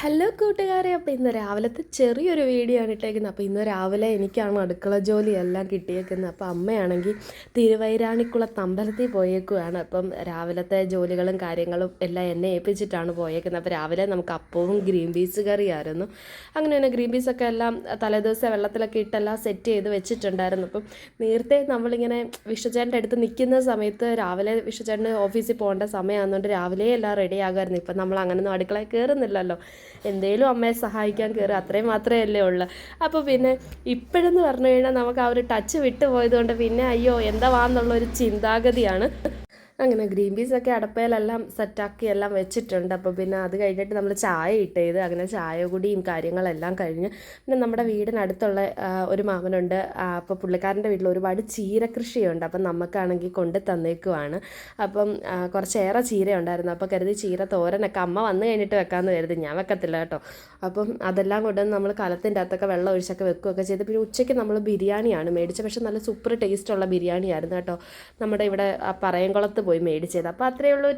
Hello കൂട്ടുകാരെ, അപ്പോൾ ഇന്ന് രാവിലത്തെ ചെറിയൊരു വീഡിയോ ആണ് ഇട്ടേക്കുന്നത്. അപ്പോൾ ഇന്ന് രാവിലെ എനിക്കാണ് അടുക്കള ജോലിയെല്ലാം കിട്ടിയേക്കുന്നത്. അപ്പോൾ അമ്മയാണെങ്കിൽ തിരുവൈരാണിക്കുളത്ത് അമ്പലത്തിൽ പോയേക്കുവാണ്. അപ്പം രാവിലത്തെ ജോലികളും കാര്യങ്ങളും എല്ലാം എന്നെ ഏൽപ്പിച്ചിട്ടാണ് പോയേക്കുന്നത്. അപ്പോൾ രാവിലെ നമുക്ക് അപ്പവും ഗ്രീൻ പീസ് കറിയായിരുന്നു. അങ്ങനെ തന്നെ ഗ്രീൻ പീസൊക്കെ എല്ലാം തലേദിവസം വെള്ളത്തിലൊക്കെ ഇട്ടെല്ലാം സെറ്റ് ചെയ്ത് വെച്ചിട്ടുണ്ടായിരുന്നു. അപ്പം നേരത്തെ നമ്മളിങ്ങനെ വിഷുചേട്ടൻ്റെ അടുത്ത് നിൽക്കുന്ന സമയത്ത് രാവിലെ വിഷുചേട്ടന് ഓഫീസിൽ പോകേണ്ട സമയമാകുന്നതുകൊണ്ട് രാവിലെ എല്ലാം റെഡി ആകുമായിരുന്നു. ഇപ്പം നമ്മൾ അങ്ങനെയൊന്നും അടുക്കളയിൽ കയറുന്നില്ലല്ലോ, എന്തേലും അമ്മയെ സഹായിക്കാൻ കയറുക, അത്രയും മാത്രമേ അല്ലേ ഉള്ളൂ. അപ്പോൾ പിന്നെ ഇപ്പോഴെന്ന് പറഞ്ഞു കഴിഞ്ഞാൽ നമുക്ക് ആ ഒരു ടച്ച് വിട്ടു പോയതുകൊണ്ട് പിന്നെ അയ്യോ എന്താ വാന്നുള്ളൊരു ചിന്താഗതിയാണ്. അങ്ങനെ ഗ്രീൻ പീസൊക്കെ അടപ്പയിലെല്ലാം സെറ്റാക്കി എല്ലാം വെച്ചിട്ടുണ്ട്. അപ്പോൾ പിന്നെ അത് കഴിഞ്ഞിട്ട് നമ്മൾ ചായ ഇട്ട് ചെയ്ത് അങ്ങനെ ചായ കുടിയും കാര്യങ്ങളെല്ലാം കഴിഞ്ഞ് പിന്നെ നമ്മുടെ വീടിനടുത്തുള്ള ഒരു മാമനുണ്ട്. അപ്പോൾ പുള്ളിക്കാരൻ്റെ വീട്ടിൽ ഒരുപാട് ചീര കൃഷിയുണ്ട്. അപ്പം നമുക്കാണെങ്കിൽ കൊണ്ട് തന്നേക്കുവാണ്. അപ്പം കുറച്ചേറെ ചീര ഉണ്ടായിരുന്നു. അപ്പോൾ കരുതി ചീര തോരനൊക്കെ അമ്മ വന്നു കഴിഞ്ഞിട്ട് വെക്കാമെന്ന് കരുതി, ഞാൻ വെക്കത്തില്ല കേട്ടോ. അപ്പം അതെല്ലാം കൊണ്ടുവന്ന് നമ്മൾ കലത്തിൻ്റെ അകത്തൊക്കെ വെള്ളം ഒഴിച്ചൊക്കെ വെക്കുകയൊക്കെ ചെയ്ത് പിന്നെ ഉച്ചയ്ക്ക് നമ്മൾ ബിരിയാണിയാണ് മേടിച്ചത്. പക്ഷേ നല്ല സൂപ്പർ ടേസ്റ്റുള്ള ബിരിയാണി ആയിരുന്നു കേട്ടോ. നമ്മുടെ ഇവിടെ പറയംകുളത്ത് പോയി മേടിച്ചത്. അപ്പോൾ അത്രയേ ഉള്ളൂ.